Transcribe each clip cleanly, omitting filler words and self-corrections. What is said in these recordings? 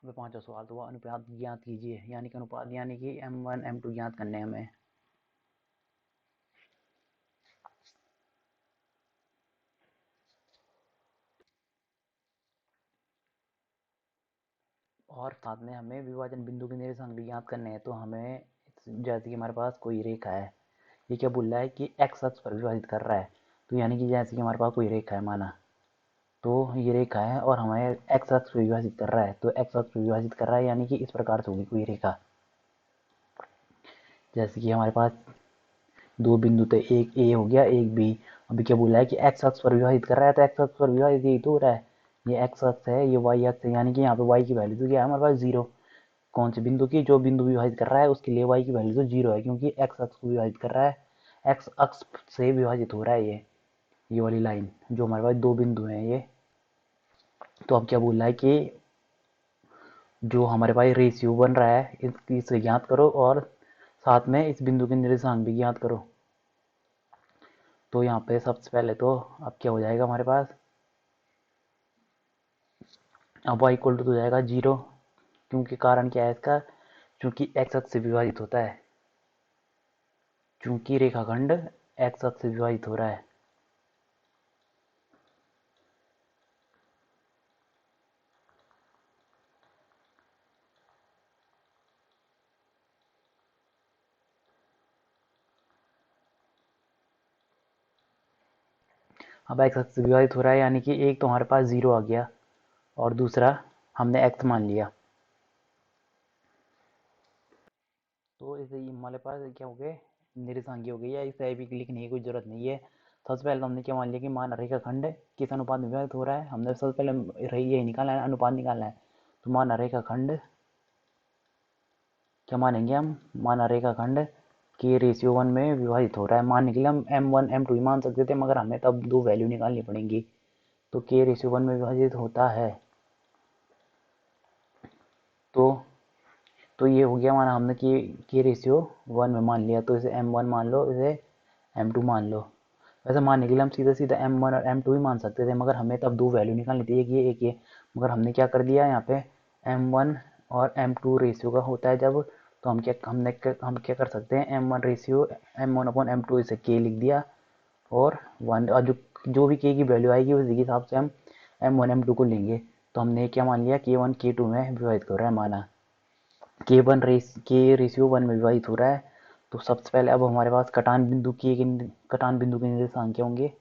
अब पांचवा सवाल, तो वह अनुपात ज्ञात कीजिए, यानी कि अनुपात यानी कि M1 M2 ज्ञात करने हैं हमें। और साथ में हमें विभाजन बिंदु के निर्देशांक भी ज्ञात करने हैं। तो हमें जैसे कि हमारे पास कोई रेखा है, ये क्या बोल रहा है कि एक्स अक्ष पर विभाजित कर रहा है। तो यानी कि जैसे कि हमारे पास कोई रेखा है माना, तो ये रेखा है और हमें एक्स अक्ष पर विभाजित कर रहा है। तो एक्स अक्ष पर विभाजित कर रहा है यानी कि इस प्रकार से होगी कोई रेखा। जैसे कि हमारे पास दो बिंदु थे, एक ए हो गया एक बी। अभी क्या बोला है कि एक्स अक्ष पर विभाजित कर रहा है, तो एक्स अक्ष पर विभाजित यही तो हो रहा है। ये एक्स अक्ष है, ये वाई अक्ष है, यानी कि यहाँ पे वाई की वैल्यू तो क्या है हमारे पास 0। कौन से बिंदु की, जो बिंदु विभाजित कर रहा है उसके लिए वाई की वैल्यू तो 0 है, क्योंकि एक्स अक्ष को विभाजित कर रहा है, एक्स अक्ष से विभाजित हो रहा है ये वाली लाइन जो हमारे पास दो बिंदु हैं ये। तो अब क्या बोल रहा है कि जो हमारे पास रेशियो बन रहा है इसे ज्ञात करो और साथ में इस बिंदु के निर्देशांक भी ज्ञात करो। तो यहाँ पे सबसे पहले तो अब क्या हो जाएगा हमारे पास, अब y इक्वल टू हो जाएगा 0, क्योंकि कारण क्या है इसका, क्योंकि x अक्ष से विभाजित होता है, क्योंकि रेखाखंड x अक्ष से विभाजित हो रहा है। अब x अक्ष से विभाजित हो रहा है यानी कि एक तो हमारे पास 0 आ गया और दूसरा हमने x मान लिया। तो इसे हमारे पास क्या हो गए, निर्देशांक हो गई है, इसे अभी लिखने की कोई जरूरत नहीं है। सबसे पहले हमने क्या मान लिया कि मान रेखाखंड किस अनुपात में विभाजित हो रहा है। हमने सबसे पहले यही निकालना है, अनुपात निकालना है। तो मान रेखाखंड क्या मानेंगे हम, मान रेखाखंड के रेशियो 1 में विभाजित हो रहा है। मानने के लिए हम M1 M2 ही मान सकते थे, मगर हमें तब दो वैल्यू निकालनी पड़ेंगी। तो के रेशियो 1 में विभाजित होता है। तो ये हो गया माना हमने कि के रेशियो 1 में मान लिया, तो इसे M1 मान लो, इसे M2 मान लो। वैसे मानने के लिए हम सीधा सीधा M1 और M2 ही मान सकते थे, मगर हमें तब दो वैल्यू निकालनी थी, एक ये। मगर हमने क्या कर दिया यहाँ पे, M1 और M2 रेशियो का होता है जब, तो हम क्या कर सकते हैं, M1 ratio M1 upon M2 इसे के लिख दिया, और 1 और जो भी के की वैल्यू आएगी उसी के हिसाब से हम M1 M2 को लेंगे। तो हमने क्या मान लिया, K1 K2 में विभाजित कर रहा है माना, के रेशियो 1 में विभाजित हो रहा है। तो सबसे पहले अब हमारे पास कटान बिंदु के निर्देशांक क्या होंगे।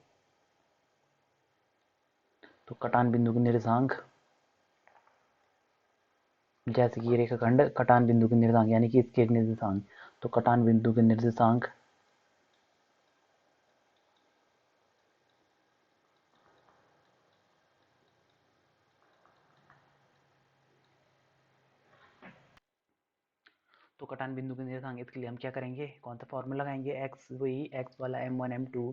तो कटान बिंदु के निर्देशांक, जैसे कि रेखाखंड कटान बिंदु के निर्देशांक यानी कि इसके निर्देशांक, तो कटान बिंदु के निर्देशांक तो कटान बिंदु के निर्देशांक, इसके लिए हम क्या करेंगे, कौन सा फॉर्मूला लगाएंगे, एक्स, वही एक्स वाला M1 M2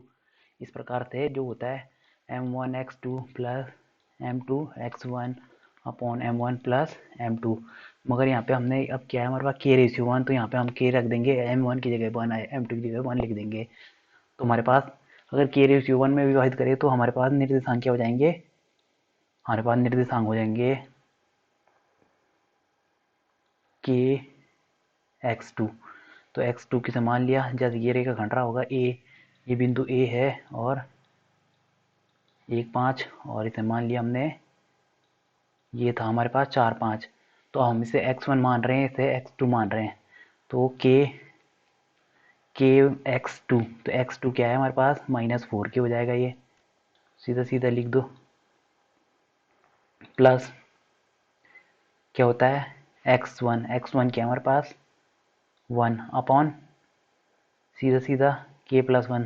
इस प्रकार से जो होता है M1 X2 plus M2 X1 upon M1 plus M2। मगर यहाँ पे हमने अब क्या है हमारे पास के रेशियो 1, तो यहाँ पे हम के रख देंगे, M1 की जगह 1 M2 की जगह 1 लिख देंगे। तो हमारे पास अगर के रेशियो 1 में विभाजित करें तो हमारे पास निर्देशांक क्या हो जाएंगे, हमारे पास निर्देशांक हो जाएंगे के X2। तो X2 किसे मान लिया, जैसे ये रेखा खंड रहा होगा ए, ये बिंदु ए है और 1 5, और इसे मान लिया हमने, ये था हमारे पास 4 5। तो हम इसे x1 मान रहे हैं, इसे x2 मान रहे हैं। तो के x2, तो x2 क्या है हमारे पास -4 के हो जाएगा, ये सीधा सीधा लिख दो, प्लस क्या होता है x1 क्या है हमारे पास 1 अपॉन सीधा सीधा k प्लस 1,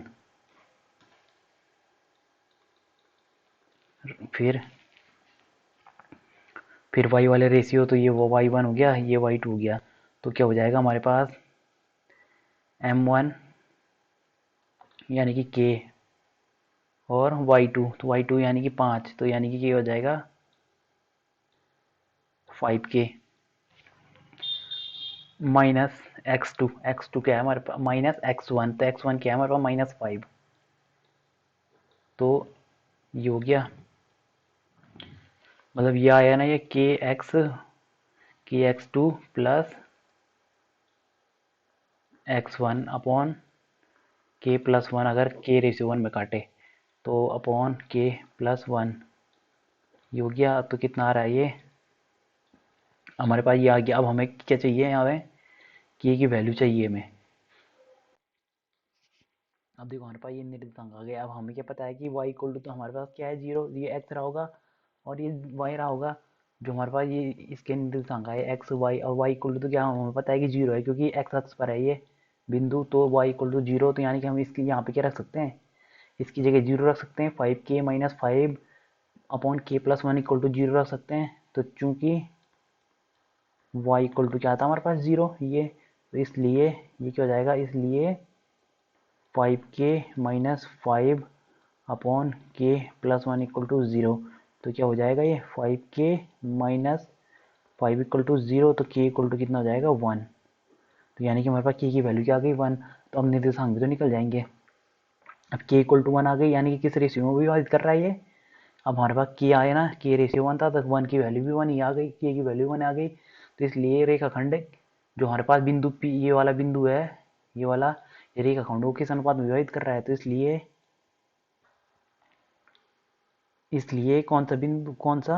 फिर y वाले रेशियो, तो ये वो y1 हो गया, ये y2 हो गया। तो क्या हो जाएगा हमारे पास M1 यानी कि k और y2, तो y2 यानी कि 5, तो यानी कि ये हो जाएगा 5k माइनस x2 क्या है हमारे पास माइनस x1, तो x1 क्या है हमारे पास -5। तो ये हो गया, मतलब ये आया ना, ये k x कि x2 plus x1 upon k plus one, अगर k रेशियो 1 में काटे तो अपॉन k प्लस 1 ये हो गया। तो कितना आ रहा है ये हमारे पास, ये आ गया। अब हमें क्या चाहिए यहाँ पे, k की वैल्यू चाहिए हमें। अब देखो हमारे पास ये निर्देशांक आ गया। अब हमें क्या पता है कि y इक्वल टू, तो हमारे पास क्या है 0, ये x रहा होगा और ये y रहा होगा। जो हमारे पास ये इसके निर्देशांक है x y, और y इक्वल टू तो क्या हमें पता है कि 0 है क्योंकि x अक्ष पर है ये बिंदु, तो y इक्वल टू 0। तो यानी कि हम इसकी यहाँ पे क्या रख सकते हैं, इसकी जगह 0 रख सकते हैं, 5k minus 5 upon k plus 1 equal to 0 रख सकते हैं। तो चूंकि y इक्वल टू क्या था हमारे पास 0 ये, तो इसलिए ये क्या हो जाएगा, इसलिए 5k माइनस 5 अपॉन के प्लस 1 इक्वल टू 0। तो क्या हो जाएगा ये 5k माइनस 5 इक्वल टू 0, तो k इक्वल टू कितना हो जाएगा 1। तो यानी कि हमारे पास k की वैल्यू क्या आ गई 1। तो अब निर्देशांक भी तो निकल जाएंगे। अब k इक्वल टू 1 आ गई, यानी कि किस रेशियो में विभाजित कर रहा है ये। अब हमारे पास k आया ना, k रेशियो 1 था, तो 1 की वैल्यू भी 1 ही आ गई, k की वैल्यू 1 आ गई। तो इसलिए रेखाखंड जो हमारे पास बिंदु P, ये वाला बिंदु है, ये वाला, ये रेखाखंड को किस अनुपात में विभाजित कर रहा है, तो इसलिए कौन सा बिंदु, कौन सा,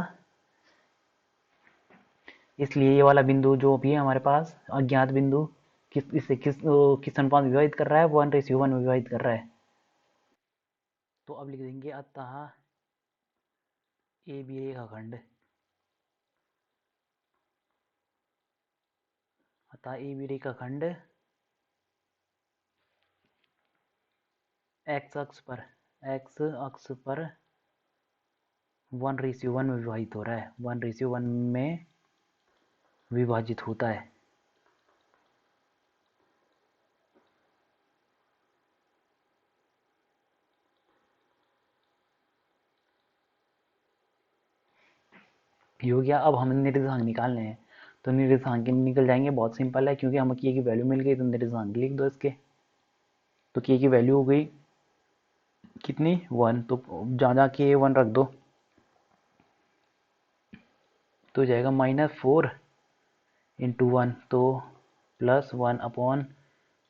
इसलिए ये वाला बिंदु जो भी है हमारे पास अज्ञात बिंदु, किस इससे किस अनुपात में विभाजित कर रहा है, 1:1 में विभाजित कर रहा है। तो अब लिख देंगे अतः ए बी रेखाखंड, अतः ए बी रेखाखंड एक्स अक्ष पर 1:1 में विभाजित हो रहा है, 1:1 में विभाजित होता है। ये हो गया। अब हमें निर्देशांक निकालने हैं, तो निर्देशांक निकल जाएंगे, बहुत सिंपल है क्योंकि हमें k की वैल्यू मिल गई, तो निर्देशांक लिख दो इसके। तो k की वैल्यू हो गई कितनी 1, तो जहाँ जहाँ k 1 रख दो तो जाएगा -4 इंटू 1, तो +1 upon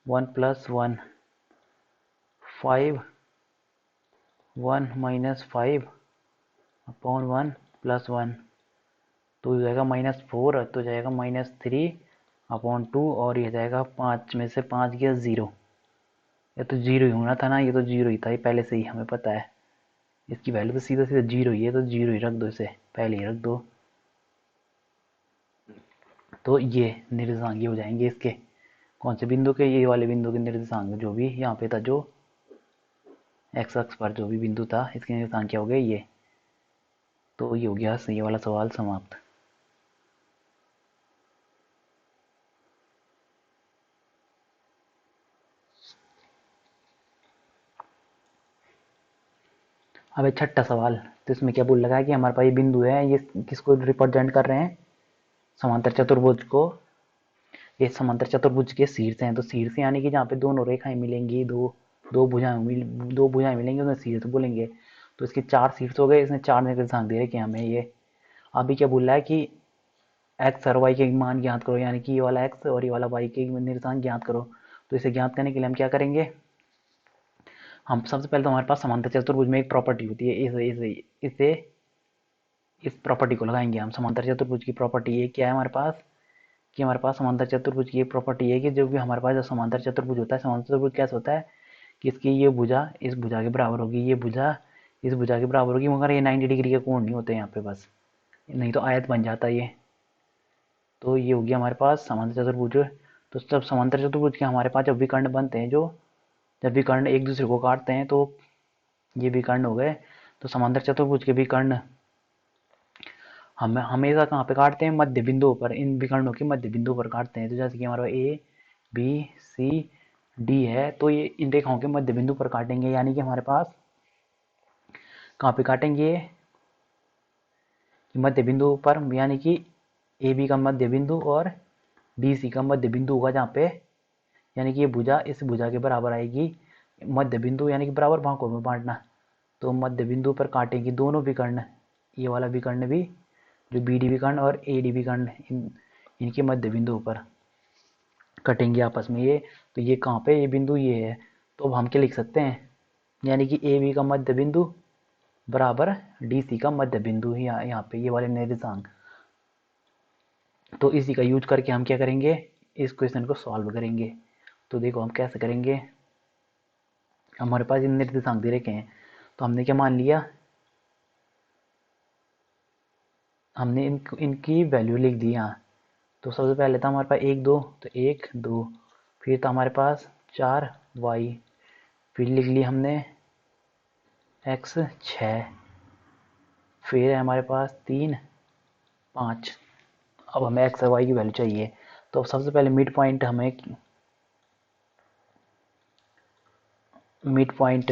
1 plus 1, 5 1 minus 5 upon 1 plus 1, तो जाएगा -4, तो जाएगा -3 अपॉन 2, और ये जाएगा 5 में से 5 गया 0। ये तो 0 ही होना था ना, ये तो 0 ही था, ये पहले से ही हमें पता है। इसकी वैल्यू तो सीधा सीधा 0 ही है, तो 0 ही रख दो, इसे पहले ही रख दो। तो ये निर्देशांक ये हो जाएंगे इसके, कौन से बिंदु के, ये वाले बिंदु के निर्देशांक जो भी यहाँ पे था, जो एक्स अक्ष पर जो भी बिंदु था, इसके निर्देशांक क्या हो गए ये। तो ये हो गया ये वाला सवाल समाप्त। अब एक छठा सवाल, तो इसमें क्या बोल लगा है कि हमारे पास ये बिंदु है, ये किसको रिप्रेजेंट कर रहे हैं, समांतर चतुर्भुज को। ये समांतर चतुर्भुज के शीर्ष हैं, तो शीर्ष यानी कि जहाँ पे दोनों रेखाएं मिलेंगी, दो भुजाएं मिलेंगी, उन्हें शीर्ष बोलेंगे। तो इसके 4 शीर्ष हो गए, इसने 4 निर्देशांक दे रखे हमें ये। अभी क्या बोल रहा है कि एक्स और वाई के मान ज्ञात करो, यानी कि ये वाला एक्स और ये वाला वाई के निर्देशांक ज्ञात करो। तो इसे ज्ञात करने के लिए हम क्या करेंगे, हम सबसे पहले तो हमारे पास समांतर चतुर्भुज में एक प्रॉपर्टी होती है, इसे इस प्रॉपर्टी को लगाएंगे हम। समांतर चतुर्भुज की प्रॉपर्टी ये क्या है हमारे पास, कि हमारे पास समांतर चतुर्भुज की ये प्रॉपर्टी है कि जो भी हमारे पास जो समांतर चतुर्भुज होता है, समांतर चतुर्भुज कैसे होता है कि इसकी ये भुजा इस भुजा के बराबर होगी, ये भुजा इस भुजा के बराबर होगी, मगर ये 90 डिग्री के कोण नहीं होते यहाँ पे, बस नहीं तो आयत बन जाता है ये। तो ये हो गया हमारे पास समांतर चतुर्भुज। तो जब समांतर चतुर्भुज के हमारे पास जब विकर्ण बनते हैं, जो जब विकर्ण एक दूसरे को काटते हैं, तो ये विकर्ण हो गए। तो समांतर चतुर्भुज के विकर्ण हम हमेशा कहाँ पे काटते हैं, मध्य बिंदुओं पर, इन विकर्णों के मध्य बिंदु पर काटते हैं। तो जैसे कि हमारा ए बी सी डी है, तो ये इन रेखाओं के मध्य बिंदु पर काटेंगे, यानी कि हमारे पास कहाँ पे काटेंगे, मध्य बिंदु पर, यानी कि ए बी का मध्य बिंदु और बी सी का मध्य बिंदु होगा जहाँ पे, यानी कि ये भुजा इस भुजा के बराबर आएगी, मध्य बिंदु यानी कि बराबर भागों में बांटना। तो मध्य बिंदु पर काटेंगे दोनों विकर्ण, ये वाला विकर्ण भी, जो बी डी विकर्ण और ए डी विकर्ण, इनके मध्य बिंदु पर कटेंगे आपस में ये। तो ये कहाँ पे, ये बिंदु ये है। तो अब हम क्या लिख सकते हैं, यानी कि ए बी का मध्य बिंदु बराबर डी सी का मध्य बिंदु है यहाँ पे ये वाले निर्देशांक। तो इसी का यूज करके हम क्या करेंगे, इस क्वेश्चन को सॉल्व करेंगे। तो देखो हम कैसे करेंगे, हमारे पास इन निर्देशांक दे रखे हैं, तो हमने क्या मान लिया, हमने इनकी वैल्यू लिख दी यहाँ। तो सबसे पहले था हमारे पास 1 2, तो 1 2, फिर था हमारे पास 4 y, फिर लिख ली हमने x 6, फिर है हमारे पास 3 5। अब हमें x और y की वैल्यू चाहिए। तो सबसे पहले मिड पॉइंट हमें, मिड पॉइंट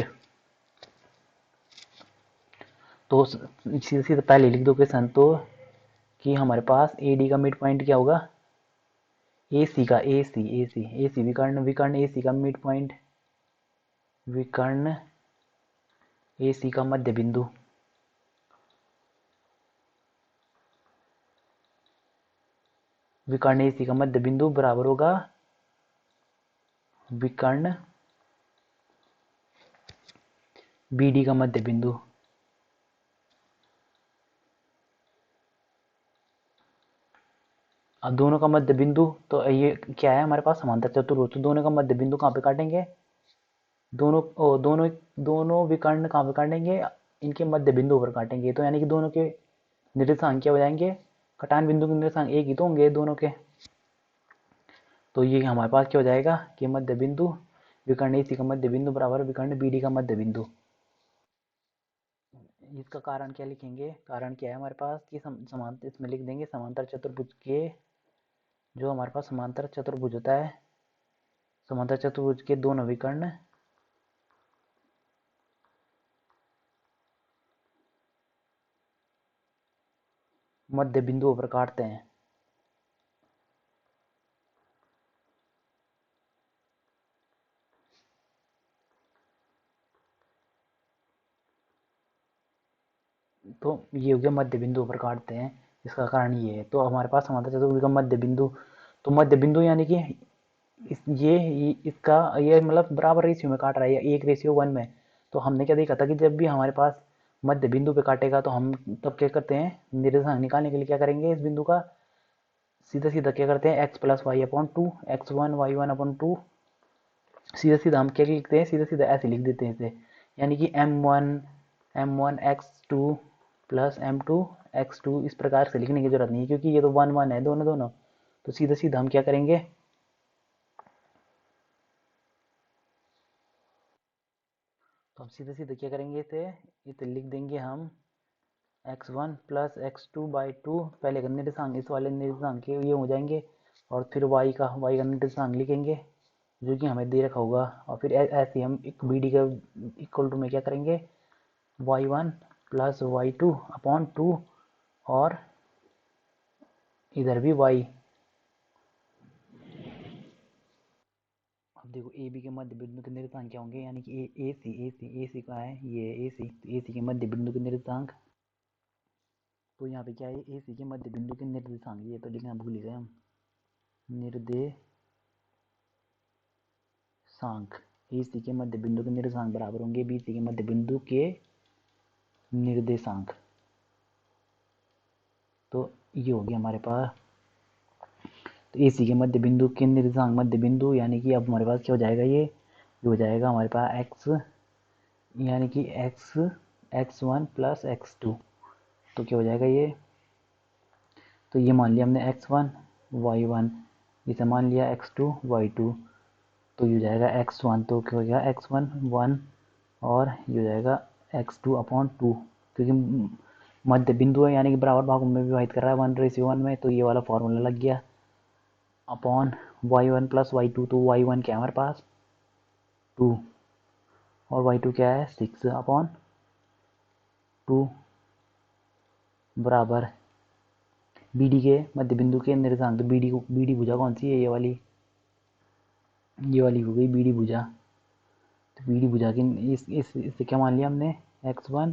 तो सीधे सीधे पहले लिख दो क्वेश्चन तो, कि हमारे पास ए डी का मिड पॉइंट क्या होगा, ए सी का, ए सी विकर्ण, विकर्ण ए सी का मिड पॉइंट, विकर्ण ए सी का मध्य बिंदु, विकर्ण ए सी का मध्य बिंदु बराबर होगा विकर्ण बी डी का मध्य बिंदु। अब दोनों का मध्य बिंदु तो ये क्या है हमारे पास, समांतर चतुर्भुज। तो दोनों का मध्य बिंदु कहाँ पे काटेंगे, दोनों विकर्ण कहाँ पे काटेंगे, इनके मध्य बिंदु पर काटेंगे। तो यानी कि दोनों के निर्देशांक क्या हो जाएंगे, कटान बिंदु के निर्देशांक एक ही तो होंगे दोनों के। तो ये हमारे पास क्या हो जाएगा कि मध्य बिंदु विकर्ण ए सी का मध्य बिंदु बराबर विकर्ण बी डी का मध्य बिंदु। इसका कारण क्या लिखेंगे, कारण क्या है हमारे पास कि समांतर, इसमें लिख देंगे समांतर चतुर्भुज के, जो हमारे पास समांतर चतुर्भुज होता है, समांतर चतुर्भुज के दोनों विकर्ण मध्य बिंदुओं पर काटते हैं। तो ये हो गया मध्य बिंदु पर काटते हैं, इसका कारण ये है। तो हमारे पास समांतर चतुर्भुज का मध्य बिंदु, तो मध्य बिंदु यानी कि इसका ये मतलब बराबर रेशियो में काट रहा है, 1:1 में। तो हमने क्या देखा था कि जब भी हमारे पास मध्य बिंदु पे काटेगा तो हम तब क्या करते हैं, निर्देशांक निकालने के लिए क्या करेंगे, इस बिंदु का सीधा सीधा क्या करते हैं, x plus y upon two, x1 y1 upon two, सीधा सीधा हम क्या लिखते हैं, सीधा सीधा ऐसे लिख देते हैं इसे, यानी कि m1 x2 plus m2 x2, इस प्रकार से लिखने की जरूरत नहीं है क्योंकि ये तो 1 1 है दोनों दोनों। तो सीधा सीधा हम क्या करेंगे, तो हम सीधे सीधे क्या करेंगे, इसे लिख देंगे हम x1 plus x2 by two, पहले का निर्देशांक इस वाले निर्देशांक के ये हो जाएंगे, और फिर y का निर्देशांक लिखेंगे जो कि हमें दे रखा होगा, और फिर ऐसे हम एक बी डी का इक्वल टू में क्या करेंगे, y1 plus y2 upon two, और इधर भी y। अब देखो ए बी के मध्य बिंदु के निर्देशांक क्या होंगे, यानी कि ए सी का है ये ए सी, तो ए सी के मध्य बिंदु के निर्देशांक, तो यहाँ पे क्या है, ए सी के मध्य बिंदु के निर्देशांक, ये तो लिखना भूल गए हम, निर्देशांक ए सी के मध्य बिंदु के निर्देशांक बराबर होंगे बी सी के मध्य बिंदु के निर्देशांक। तो ये हो गया हमारे पास, तो ए सी के मध्य बिंदु के निर्देशांक मध्य बिंदु, यानी कि अब हमारे पास क्या हो जाएगा, ये हो जाएगा हमारे पास एक्स, यानी कि x1 प्लस x2, तो क्या हो जाएगा ये, तो ये मान लिया हमने x1 y1, इसे मान लिया x2 y2, तो ये हो जाएगा x1, तो क्या हो गया x1 1, और ये हो जाएगा x2 अपॉन टू, क्योंकि मध्य बिंदु है यानी कि बराबर भागों में विभाजित कर रहा है 1:1 में, तो ये वाला फॉर्मूला लग गया, अपॉन y1 प्लस y2, तो y1 क्या है हमारे पास 2, और y2 क्या है 6 अपॉन 2, बराबर बी डी के मध्य बिंदु के निर्देशांक, तो बी डी भुजा कौन सी है, ये वाली हो गई बी डी भुजा। तो बी डी भुजा की इससे क्या मान लिया हमने, x1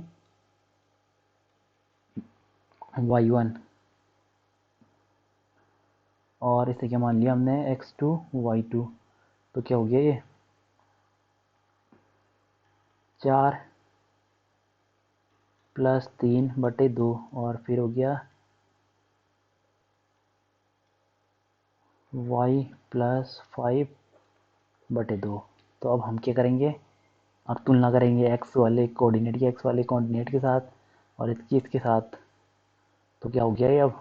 y1 और इसे क्या मान लिया हमने x2 y2। तो क्या हो गया ये 4 + 3/2 और फिर हो गया y + 5/2। तो अब हम क्या करेंगे, अब तुलना करेंगे x वाले कोऑर्डिनेट की x वाले कोऑर्डिनेट के साथ और इसकी इसके साथ। तो क्या हो गया ये अब,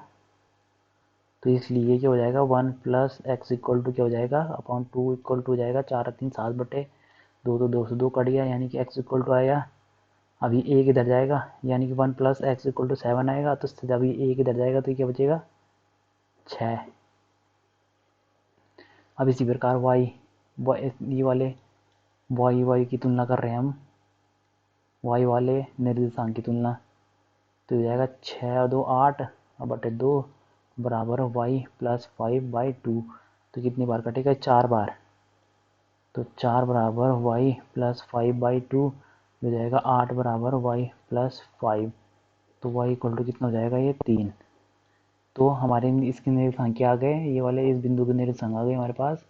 तो इसलिए क्या हो जाएगा 1 + x = क्या हो जाएगा अपॉन 2 = हो जाएगा 4 और 3 7/2। तो 2 से 2 कट गया, यानी कि x = आया। अभी एक इधर जाएगा, यानी कि 1 + x = 7 आएगा। तो इससे अभी एक इधर जाएगा तो क्या बचेगा 6। अब इसी प्रकार ये वाले y की तुलना कर रहे हैं हम, y वाले निर्देशांक की तुलना। तो हो जाएगा 6 और 2 8/2 बराबर y + 5/2। तो कितनी बार कटेगा 4 बार। तो 4 बराबर y + 5/2 हो जाएगा 8 बराबर y + 5। तो y = कितना हो जाएगा ये 3। तो हमारे इसके निर्देशांक आ गए, ये वाले इस बिंदु के निर्देशांक आ गए हमारे पास,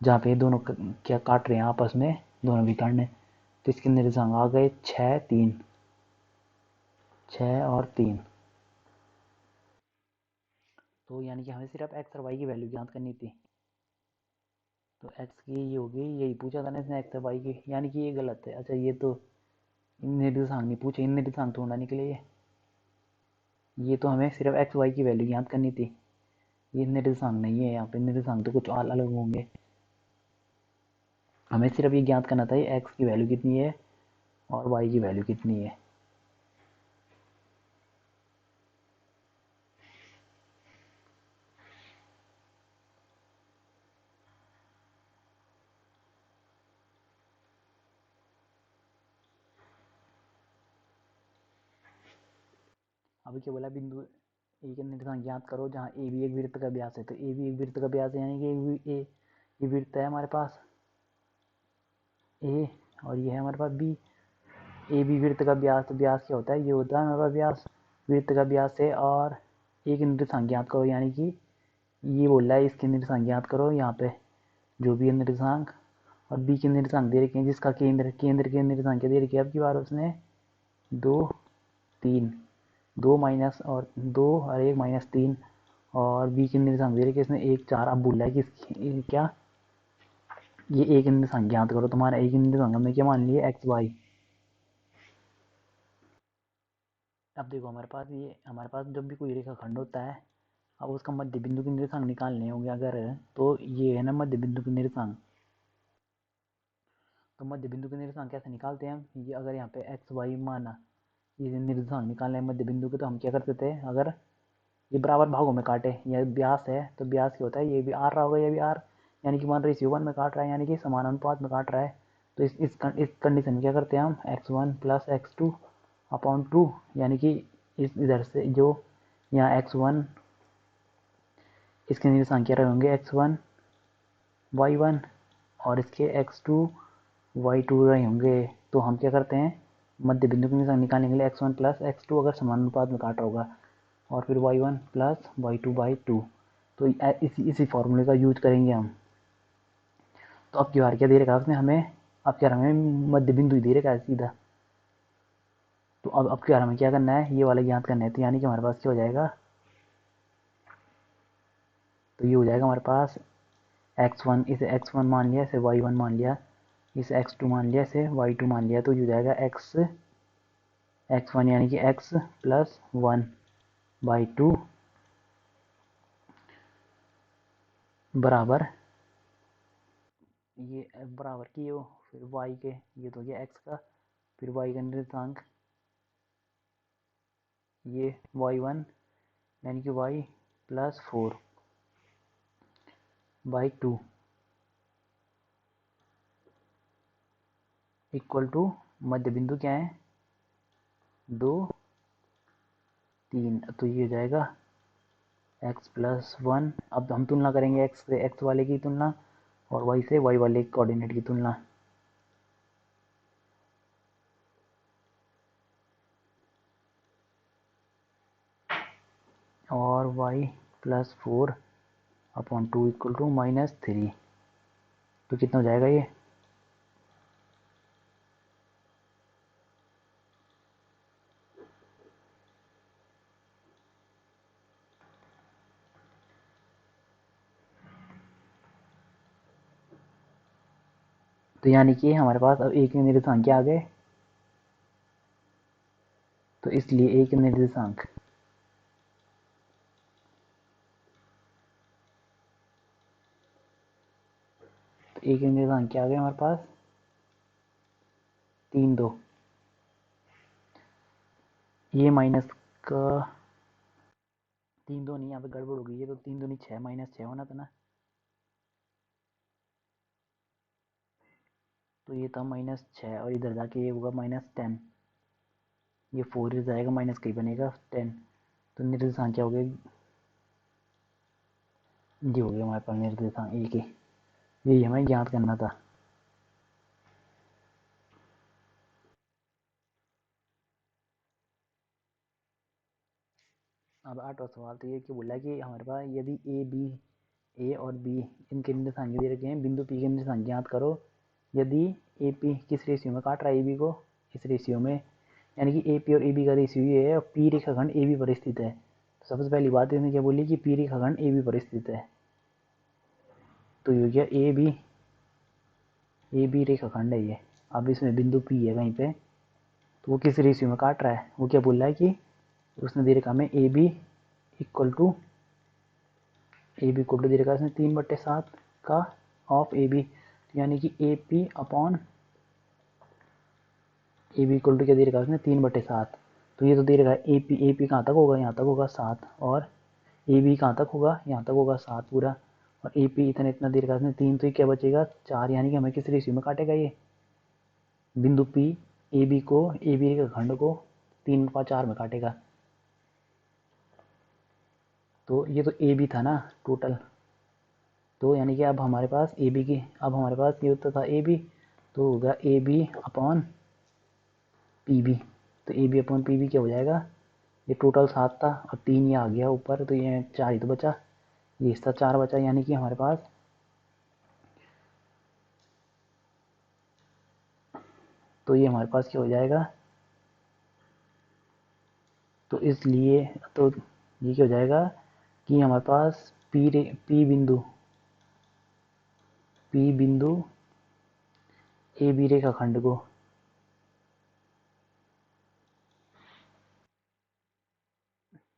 जहाँ पे दोनों क्या काट रहे हैं आपस में, दोनों विकर्ण। तो इसके निर्देशांक आ गए 6 3, 6 और 3। तो यानी कि हमें सिर्फ x और y की वैल्यू ज्ञात करनी थी। तो x की ये होगी, यही पूछा था ना इसने x और y की, यानी कि ये गलत है। अच्छा ये तो इन निर्देशांक नहीं पूछे, इन निर्देशांक थोड़ा निकले ये तो हमें सिर्फ x y की वैल्यू ज्ञात करनी थी। ये निर्देशांक नहीं है, यहाँ पे निर्देशांक तो कुछ और अलग होंगे। हमें सिर्फ ये ज्ञात करना था x की वैल्यू कितनी है और y की वैल्यू कितनी है। अभी क्या बोला, बिंदु ए के निर्देशांक ज्ञात करो जहाँ ए भी एक वृत्त का व्यास है। तो ए भी एक वृत्त का व्यास है, यानी कि ये वृत्त है हमारे पास ए, और ये है हमारे पास बी। ए बी वृत्त का व्यास, तो व्यास क्या होता है, ये होता है हमारे पास व्यास, वृत्त का व्यास है। और एक निर्देशांक ज्ञात करो, यानी कि ये बोल रहा है इसके निर्देशांक ज्ञात करो, यहाँ पे जो भी है निर्देशांक, और बी के निर्देशांक दे रखे हैं, जिसका केंद्र के निर्देशांक दे रखे हैं। अब की बार उसने 2 3, 2 माइनस और 2 और 1 -3, और बी के निर्देशांक दे रखे इसने 1 4। अब बोल रहा है कि क्या ये एक निर्देशांक ज्ञात करो। तुम्हारा एक निर्देशांक हमने क्या मान लिया एक्स वाई। अब देखो हमारे पास जब भी कोई रेखाखंड होता है, अब उसका मध्य बिंदु के निर्देशांक निकालने होंगे अगर, तो ये है ना मध्य बिंदु के निर्देशांक। तो मध्य बिंदु के निर्देशांक कैसे निकालते हैं हम, ये अगर यहाँ पे एक्स वाई माना ये निर्देशांक निकालने मध्य बिंदु के, तो हम क्या करते थे, अगर ये बराबर भागों में काटे, यह व्यास है तो व्यास क्या होता है, ये भी आर रहा होगा, ये भी आर, यानी कि 1:1 में काट रहा है, यानी कि समान अनुपात में काट रहा है। तो इस कंडीशन में क्या करते हैं हम, x1 + x2/2, यानी कि इस इधर से जो यहाँ x1 इसके निर्देशांक क्या रहे होंगे x1 y1, और इसके x2 y2 रहे होंगे। तो हम क्या करते हैं, मध्य बिंदु के निर्देशांक निकालने के लिए x1 + x2 अगर समान अनुपात में काट रहा होगा, और फिर y1 + y2/2। तो इसी फॉर्मूले का यूज करेंगे हम। तो अब की बार क्या दे रखा है उसने हमें, अब क्या हमें मध्य बिंदु ही दे रखा है सीधा। तो अब क्या हमें क्या करना है, ये वाला ज्ञात करना है। तो यानी कि हमारे पास क्या हो जाएगा, तो ये हो जाएगा हमारे पास x1, इसे x1 मान लिया, इसे y1 मान लिया, इसे x2 मान लिया, इसे y2 मान लिया। तो ये हो जाएगा x1 यानी कि x + 1/2 बराबर, ये बराबर की हो फिर y के, ये तो हो गया x का, फिर y का निर्देशांक ये y1 यानी कि y + 4/2 इक्वल टू मध्य बिंदु क्या है 2 3। तो ये हो जाएगा x + 1। अब हम तुलना करेंगे x से x वाले की तुलना और y से y वाले कोऑर्डिनेट की तुलना। और y +4/2 इक्वल टू -3। तो कितना हो जाएगा ये? तो यानी कि हमारे पास अब एक निर्देशांक आ गए, तो इसलिए एक निर्देशांक आ गए हमारे पास 3 2। ये माइनस का 3 2 नहीं, यहाँ पे गड़बड़ हो गई है, तो 3 2 6 -6 होना था ना, तो ये था -6 और इधर जाके ये होगा -10। ये 4 इधर जाएगा, माइनस का ही बनेगा 10। तो निर्देशांक क्या हो गया? ये हो गया हमारे पास निर्देशांक एक ही। यही हमें ज्ञात करना था। अब 8वां सवाल तो ये कि बोला कि हमारे पास यदि ए और बी इनके निर्देशांक दे रखे हैं, बिंदु पी के निर्देशांक ज्ञात करो यदि ए पी किस रेशियो में काट रहा है ए बी को, इस रेशियो में, यानी कि ए पी और ए बी का रेशियो ये है और पी रेखाखंड ए बी पर स्थित है। तो सबसे पहली बात इसने क्या बोली कि पी रेखाखंड ए बी पर स्थित है। तो ये हो गया ए बी रेखाखंड है ये। अब इसमें बिंदु पी है कहीं पे, तो वो किस रेशियो में काट रहा है? वो क्या बोल रहा है कि उसने दे रखा हमें इक्वल टू दे रखा है इसने 3/7 का ऑफ ए बी, यानी कि A P upon A B equal to क्या दे रखा है उसने 3/7। तो ये तो दे रखा है ए पी कहाँ तक होगा? यहाँ तक होगा 7, और ए बी कहाँ तक होगा? यहाँ तक होगा 7 पूरा, और ए पी इतना दे रखा है उसने 3, तो ये क्या बचेगा 4, यानी कि हमें किस रेशियो में काटेगा ये बिंदु पी ए बी का खंड को 3/4 में काटेगा। तो ये तो ए बी था ना टोटल, तो यानी कि अब हमारे पास ए बी की, अब हमारे पास ये होता था ए बी, तो होगा A B upon P B. तो A B upon P B क्या हो जाएगा? ये टोटल 7 था और 3 ये आ गया ऊपर, तो ये 4 ही तो बचा, ये हिस्सा 4 बचा, यानी कि हमारे पास तो ये हमारे पास क्या हो जाएगा? तो इसलिए तो ये क्या हो जाएगा कि हमारे पास पी बिंदु ए बी रेखा खंड को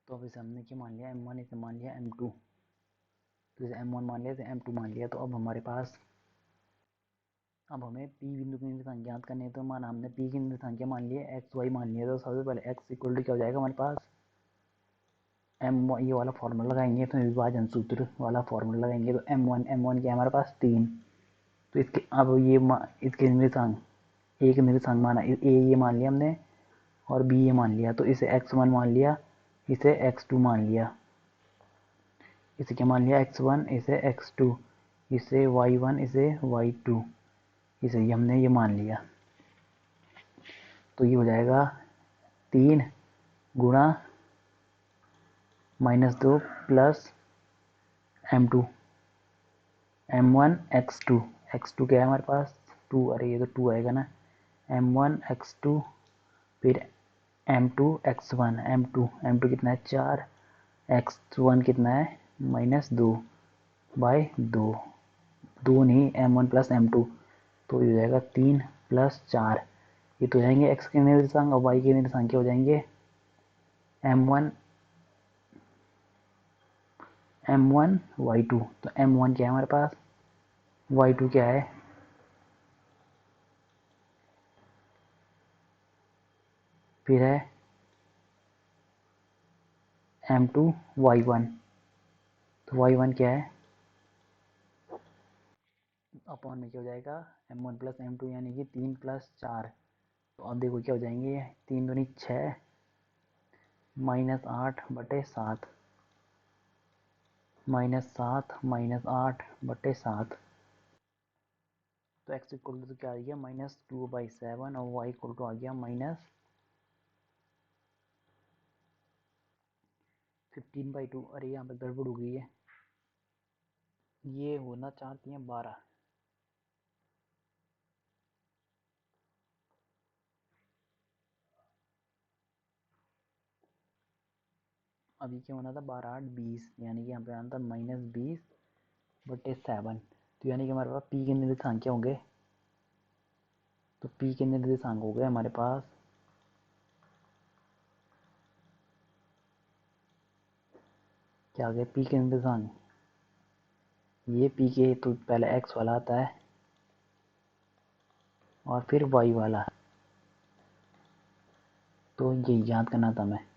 तो अब इसे हमने क्या मान लिया M1, इसे मान लिया M2, तो इसे M1 मान लिया, इसे M2 मान लिया। तो अब हमारे पास अब हमें P बिंदु की निर्देशांक ज्ञात करने हैं, तो माना हमने P की निर्देशांक मान लिए एक्स वाई मान लिया, तो सबसे पहले x इक्वल टू क्या हो जाएगा हमारे पास M1, ये वाला फॉर्मूला लगाएंगे, तो विभाजन सूत्र वाला फॉर्मूला लगाएंगे, तो M1 क्या है हमारे पास 3। तो इसके अब ये इसके निर्देशांक एक निर्देशांक माना ये मान लिया हमने और बी ये मान लिया, तो इसे x1 मान लिया, इसे x2 मान लिया, इसे क्या मान लिया x1, इसे x2, इसे y1, इसे y2, इसे हमने ये मान लिया। तो ये हो जाएगा 3 गुणा -2 प्लस M2 M1 x2 क्या है हमारे पास 2, अरे ये तो 2 आएगा ना, M1 x2 फिर M2 x1 M2 कितना है 4, x1 कितना है -2/2, 2 नहीं M1 प्लस M2, तो ये हो जाएगा 3 + 4, ये तो हो जाएंगे x के निर्देशांक और y के निर्देशांक क्या हो जाएंगे M1 y2। तो M1 क्या है हमारे पास, y2 क्या है, फिर है M2 y1, तो y1 क्या है अपॉन में क्या हो जाएगा M1 + M2, यानी कि 3 + 4। तो अब देखो क्या हो जाएंगे 3 दूनी 6 -8/7 -8/7। तो x इक्वल टू क्या आ गया -2/7 और y इक्वल टू आ गया 15/2। अरे यहाँ पे गड़बड़ हो गई है, ये होना चाहती हैं 12। अभी क्या होना था, 12/8 20, यानी कि यहाँ पे आना था -20/7। तो यानी कि हमारे पास पी के निर्देशांक क्या होंगे, तो पी के निर्देशांक हो गए हमारे पास क्या आ गए, पी के निर्देशांक, ये पी के तो पहले एक्स वाला आता है और फिर वाई वाला, तो ये याद करना था हमें।